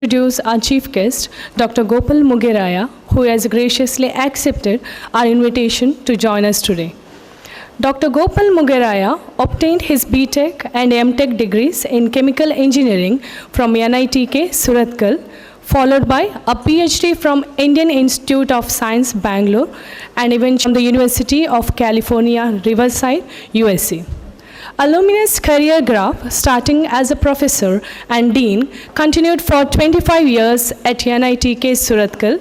Introduce our chief guest, Dr. Gopal Mugeraya, who has graciously accepted our invitation to join us today. Dr. Gopal Mugeraya obtained his BTech and MTech degrees in chemical engineering from NITK, Surathkal, followed by a PhD from Indian Institute of Science, Bangalore, and eventually from the University of California, Riverside, USA. A luminous career graph, starting as a professor and dean, continued for 25 years at NITK Surathkal,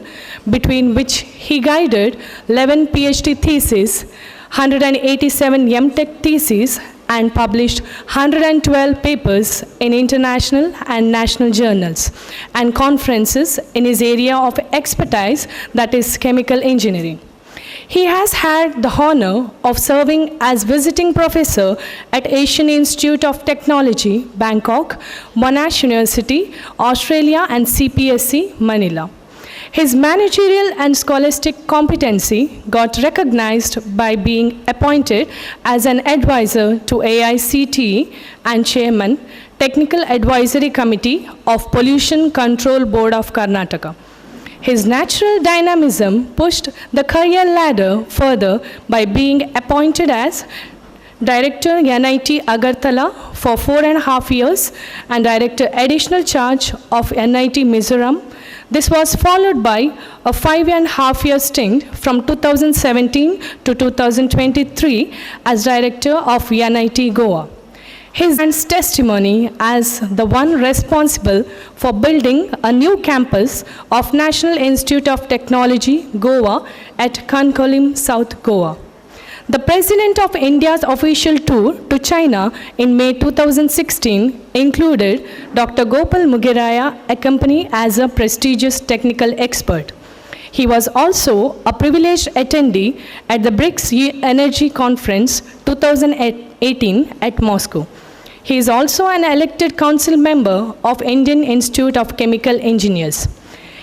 between which he guided 11 PhD theses, 187 MTech theses, and published 112 papers in international and national journals and conferences in his area of expertise, that is chemical engineering. He has had the honor of serving as visiting professor at Asian Institute of Technology, Bangkok, Monash University, Australia, and CPSC, Manila. His managerial and scholastic competency got recognized by being appointed as an advisor to AICTE and chairman, Technical Advisory Committee of Pollution Control Board of Karnataka. His natural dynamism pushed the career ladder further by being appointed as Director NIT Agartala for 4.5 years and Director Additional Charge of NIT Mizoram. This was followed by a 5.5-year stint from 2017 to 2023 as Director of NIT Goa. His testimony as the one responsible for building a new campus of National Institute of Technology, Goa at Kankolim, South Goa. The President of India's official tour to China in May 2016 included Dr. Gopal Mugeraya, accompanied as a prestigious technical expert. He was also a privileged attendee at the BRICS Energy Conference 2018 at Moscow. He is also an elected council member of Indian Institute of Chemical Engineers.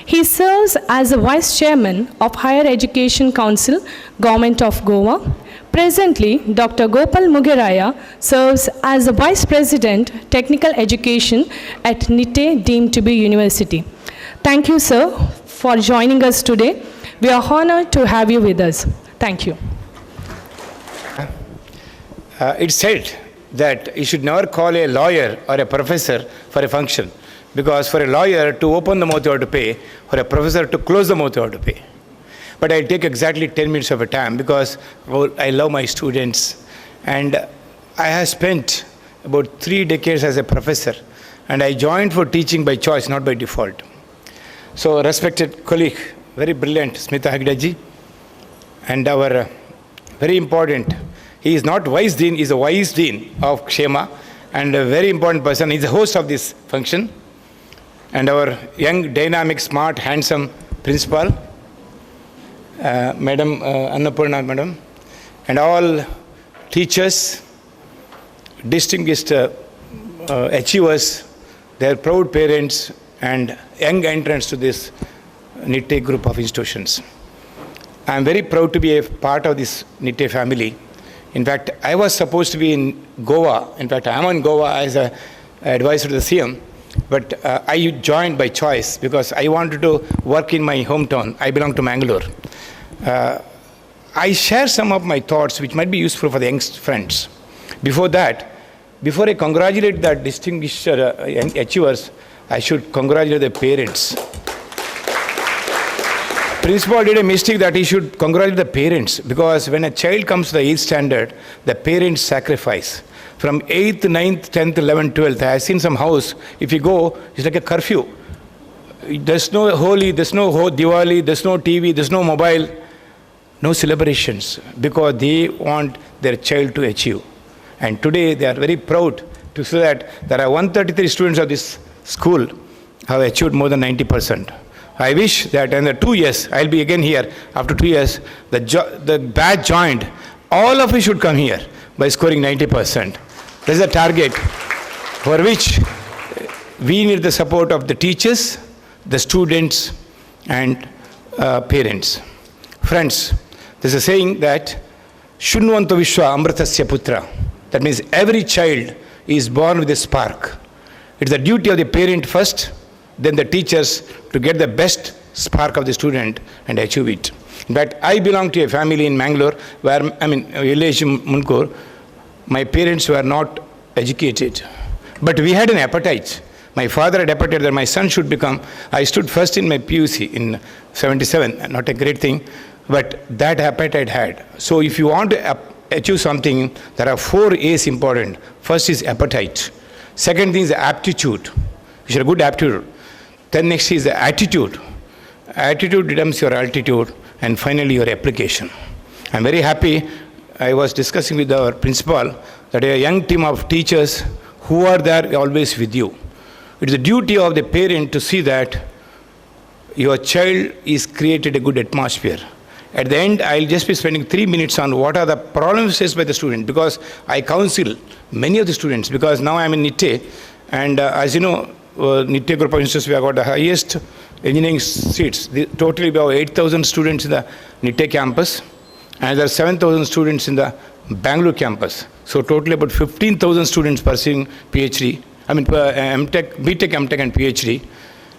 He serves as a Vice Chairman of Higher Education Council, Government of Goa. Presently, Dr. Gopal Mugeraya serves as the Vice President, Technical Education at Nitte, deemed to be University. Thank you, sir, for joining us today. We are honored to have you with us. Thank you. It's said that you should never call a lawyer or a professor for a function, because for a lawyer to open the mouth you have to pay, for a professor to close the mouth you have to pay. But I'll take exactly 10 minutes of a time because I love my students, and I have spent about 3 decades as a professor, and I joined for teaching by choice, not by default. So respected colleague, very brilliant Smita Hegdeji, and our very important, he is not vice dean, he is a vice dean of Kshema, and a very important person. He is the host of this function, and our young, dynamic, smart, handsome principal, Madam Annapurna, Madam, and all teachers, distinguished achievers, their proud parents, and young entrants to this Nitte group of institutions. I am very proud to be a part of this Nitte family. In fact, I was supposed to be in Goa. In fact, I am in Goa as an advisor to the CM. But I joined by choice because I wanted to work in my hometown. I belong to Mangalore. I share some of my thoughts which might be useful for the young friends. Before that, before I congratulate the distinguished achievers, I should congratulate the parents. Principal did a mistake that he should congratulate the parents, because when a child comes to the 8th standard, the parents sacrifice. From 8th, 9th, 10th, 11th, 12th, I have seen some house, if you go, it's like a curfew. There's no Holi, there's no Diwali, there's no TV, there's no mobile, no celebrations, because they want their child to achieve. And today they are very proud to say that there are 133 students of this school have achieved more than 90%. I wish that in the 2 years, I'll be again here, after 2 years, the batch joined, all of you should come here by scoring 90%. There's a target for which we need the support of the teachers, the students, and parents. Friends, there's a saying that Shunvanta Vishwa Amritasya Putra. That means every child is born with a spark. It's the duty of the parent first, than the teachers to get the best spark of the student and achieve it. In fact, I belong to a family in Mangalore where, village Munkur, my parents were not educated. But we had an appetite. My father had appetite that my son should become, I stood first in my PUC in 77, not a great thing, but that appetite had. So if you want to achieve something, there are 4 A's important. First is appetite. Second thing is aptitude. You should have good aptitude. Then next is the attitude. Attitude determines your altitude. And finally, your application. I'm very happy. I was discussing with our principal that a young team of teachers who are there always with you. It is the duty of the parent to see that your child is created a good atmosphere. At the end, I'll just be spending 3 minutes on what are the problems faced by the student, because I counsel many of the students, because now I'm in Nitte, and as you know, Nitte group of institutions, we have got the highest engineering seats. Totally we have 8,000 students in the Nitte campus, and there are 7,000 students in the Bangalore campus. So totally about 15,000 students pursuing PhD, MTech, BTech, MTech and PhD.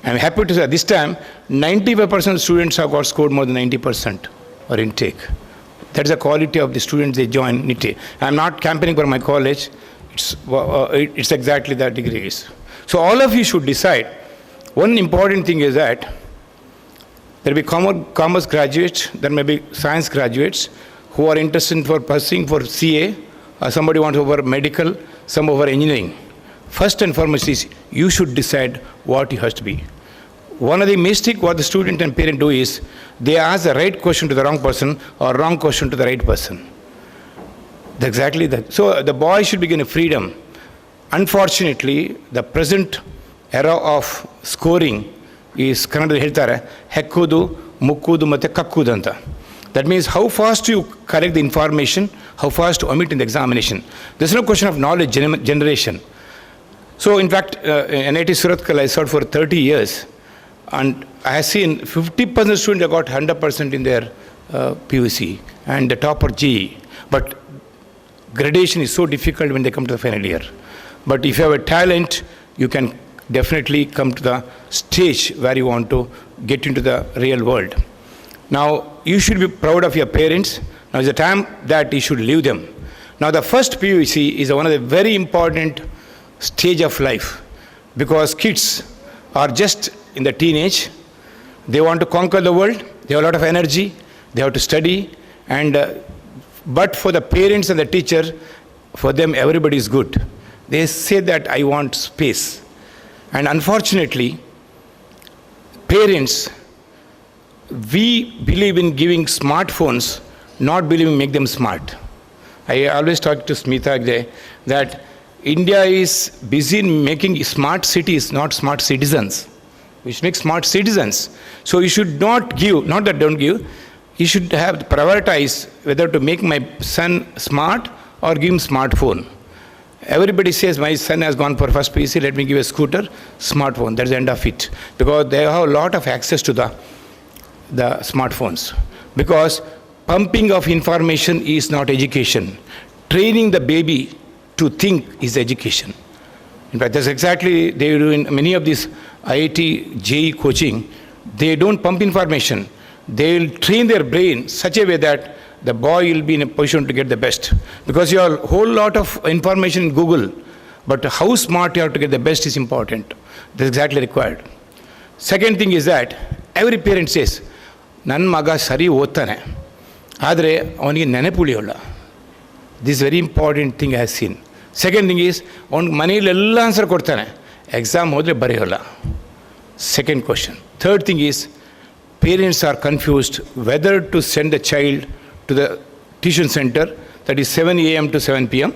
I'm happy to say this time, 95% of students have got scored more than 90% or intake. That's the quality of the students they join Nitte. I'm not campaigning for my college. It's exactly that degree is. So all of you should decide. One important thing is that there will be commerce graduates, there may be science graduates who are interested for pursuing for CA, or somebody wants over medical, some over engineering. First and foremost is you should decide what you have to be. One of the mistakes what the student and parent do is they ask the right question to the wrong person or wrong question to the right person. That's exactly that. So the boy should be given freedom. Unfortunately, the present era of scoring is Kannadದಲ್ಲಿ ಹೇಳ್ತಾರೆ ಹೆಕ್ಕುದು ಮುಕ್ಕುದು ಮತ್ತೆ ಕಕ್ಕುದು ಅಂತ. That means how fast you correct the information, how fast to omit in the examination. There's no question of knowledge generation. So in fact, NIT Surathkal I served for 30 years, and I have seen 50% students have got 100% in their PUC and the top are GE. But gradation is so difficult when they come to the final year. But if you have a talent, you can definitely come to the stage where you want to get into the real world. Now, you should be proud of your parents. Now is the time that you should leave them. Now the first PUC is one of the very important stage of life, because kids are just in the teenage. They want to conquer the world. They have a lot of energy. They have to study. And but for the parents and the teacher, for them everybody is good. They say that I want space. And unfortunately, parents, we believe in giving smartphones, not believing make them smart. I always talk to Smita that India is busy in making smart cities, not smart citizens. We should make smart citizens. So you should not give, not that don't give, you should have prioritize whether to make my son smart or give him smartphone. Everybody says my son has gone for first PC, let me give a scooter, smartphone, that's the end of it. Because they have a lot of access to the smartphones. Because pumping of information is not education. Training the baby to think is education. In fact, that's exactly they do in many of these IIT, JEE coaching. They don't pump information. They'll train their brain such a way that the boy will be in a position to get the best. Because you have a whole lot of information in Google, but how smart you have to get the best is important. That's exactly required. Second thing is that every parent says, Nan maga sari ottane, adre avaniಗೆ ನೆನಪುಳಿಯೋಲ್ಲ. This very important thing I have seen. Second thing is, ಅವನು ಮನೆಯಲ್ಲಿ ಎಲ್ಲ answer ಕೊಡ್ತಾನೆ, exam ಹೋದರೆ ಬರೆಯೋಲ್ಲ. Second question. Third thing is, parents are confused whether to send the child to the tuition center, that is 7 a.m. to 7 p.m.,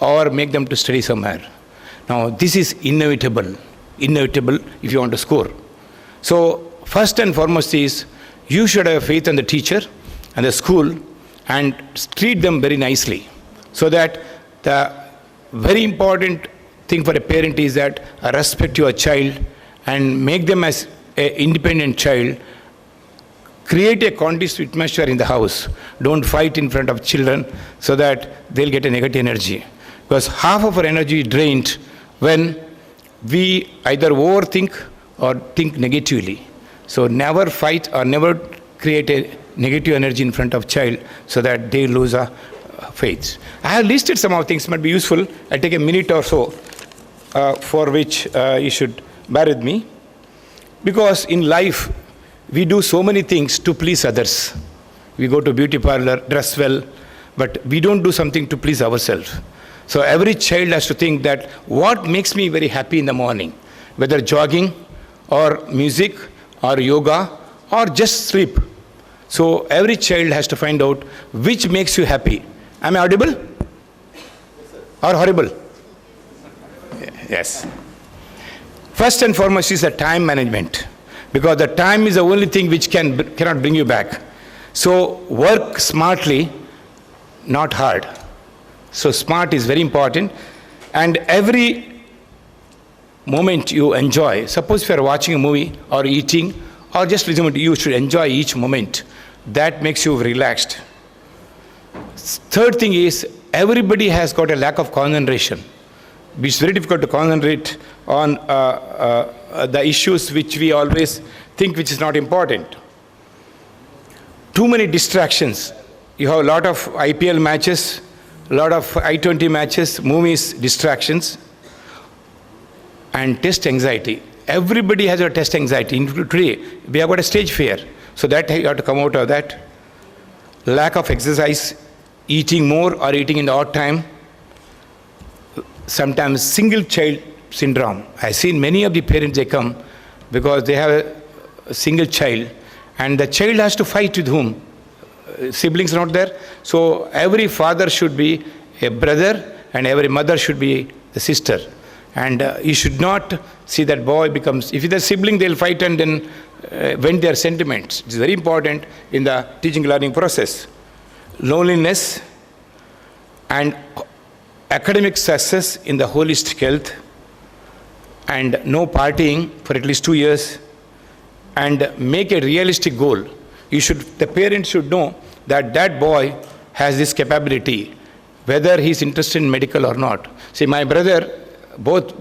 or make them to study somewhere. Now, this is inevitable if you want to score. So, first and foremost is, you should have faith in the teacher and the school and treat them very nicely. So that the very important thing for a parent is that respect your child and make them as an independent child. Create a conducive atmosphere in the house. Don't fight in front of children so that they'll get a negative energy. Because half of our energy is drained when we either overthink or think negatively. So never fight or never create a negative energy in front of child so that they lose a faith. I have listed some of things might be useful. I'll take a minute or so for which you should bear with me. Because in life, we do so many things to please others. We go to beauty parlor, dress well, but we don't do something to please ourselves. So every child has to think that what makes me very happy in the morning, whether jogging or music or yoga or just sleep. So every child has to find out which makes you happy. Am I audible? Or horrible? Yes. First and foremost is the time management, because the time is the only thing which cannot bring you back. So work smartly, not hard. So smart is very important, and every moment you enjoy, suppose if you are watching a movie or eating or just listening, you should enjoy each moment. That makes you relaxed. Third thing is, everybody has got a lack of concentration. It's very difficult to concentrate on the issues which we always think which is not important. Too many distractions. You have a lot of IPL matches, a lot of I-20 matches, movies, distractions, and test anxiety. Everybody has a test anxiety. Today, we have got a stage fear. So that you have to come out of that. Lack of exercise, eating more or eating in the odd time. Sometimes single child syndrome. I've seen many of the parents, they come because they have a single child and the child has to fight with whom? Siblings not there. So every father should be a brother and every mother should be the sister. And you should not see that boy becomes, if he's a sibling, they'll fight and then vent their sentiments. It's very important in the teaching learning process. Loneliness and academic success in the holistic health, and no partying for at least 2 years, and make a realistic goal. The parents should know that that boy has this capability, whether he's interested in medical or not. See, my brother, both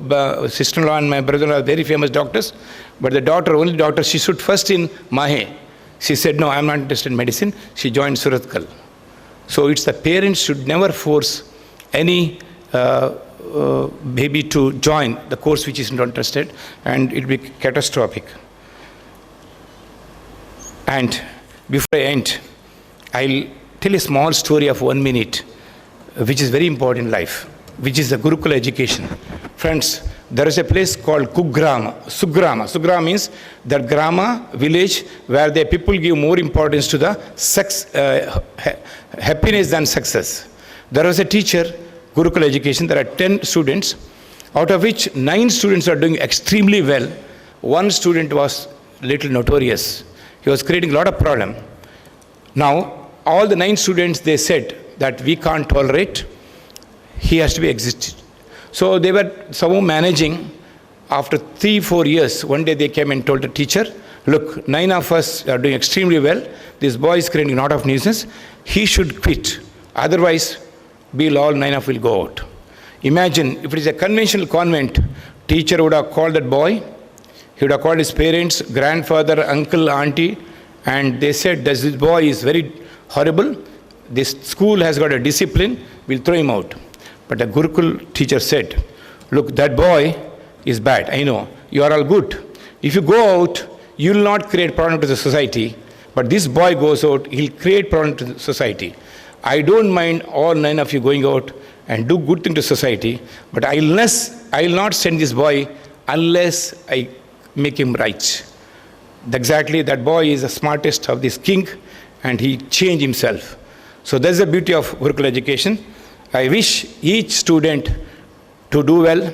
sister-in-law and my brother-in-law are very famous doctors, but the daughter, only daughter, she stood first in Mahe. She said, no, I'm not interested in medicine. She joined Suratkal. So it's the parents should never force any baby to join the course which is not interested, and it will be catastrophic. And before I end, I'll tell a small story of 1 minute, which is very important in life, which is the Gurukula education. Friends, there is a place called Sugrama. Sugrama means the grama, village, where the people give more importance to the happiness than success. There was a teacher, Gurukula education, there are 10 students, out of which 9 students are doing extremely well. 1 student was little notorious. He was creating a lot of problem. Now, all the 9 students, they said that we can't tolerate, he has to be exited. So they were somehow managing. After 3-4 years, one day they came and told the teacher, look, 9 of us are doing extremely well. This boy is creating a lot of nuisance. He should quit. Otherwise, we'll all 9 of will go out. Imagine if it is a conventional convent, teacher would have called that boy. He would have called his parents, grandfather, uncle, auntie, and they said, this boy is very horrible. This school has got a discipline. We'll throw him out. But the Gurukul teacher said, look, that boy is bad. I know. You are all good. If you go out, you will not create problem to the society. But this boy goes out, he'll create problem to the society. I don't mind all 9 of you going out and do good thing to society. But I will not send this boy unless I make him right. Exactly, that boy is the smartest of this king and he changed himself. So that's the beauty of Gurukul education. I wish each student to do well,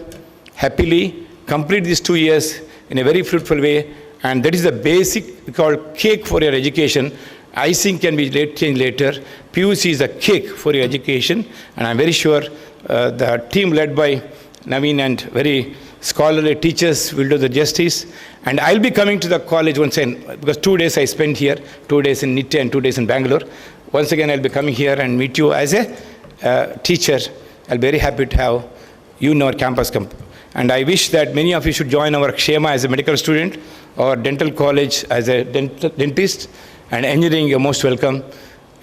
happily, complete these 2 years in a very fruitful way, and that is the basic called cake for your education. Icing can be changed later. PUC is a cake for your education, and I'm very sure the team led by Naveen and very scholarly teachers will do the justice. And I'll be coming to the college once again, because 2 days I spent here, 2 days in Nitte and 2 days in Bangalore. Once again, I'll be coming here and meet you as a teacher. I'll be very happy to have you in our campus. And I wish that many of you should join our Kshema as a medical student or dental college as a dentist, and engineering, you're most welcome,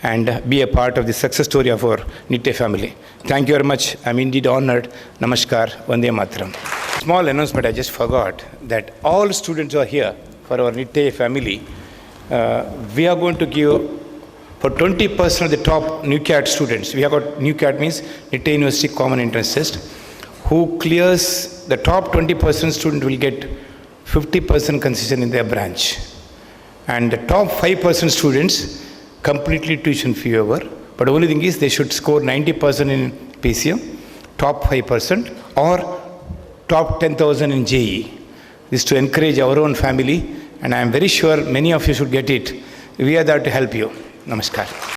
and be a part of the success story of our Nitte family. Thank you very much. I'm indeed honored. Namaskar. Vande Mataram. Small announcement, I just forgot that all students who are here for our Nitte family, we are going to give for 20% of the top NUCAT students. We have got NUCAT means Nitte University Common Entrance Test. Who clears the top 20% student will get 50% concession in their branch. And the top 5% students, completely tuition fee over. But the only thing is they should score 90% in PCM, top 5%, or top 10,000 in JE. This is to encourage our own family, and I am very sure many of you should get it. We are there to help you. Namaskar.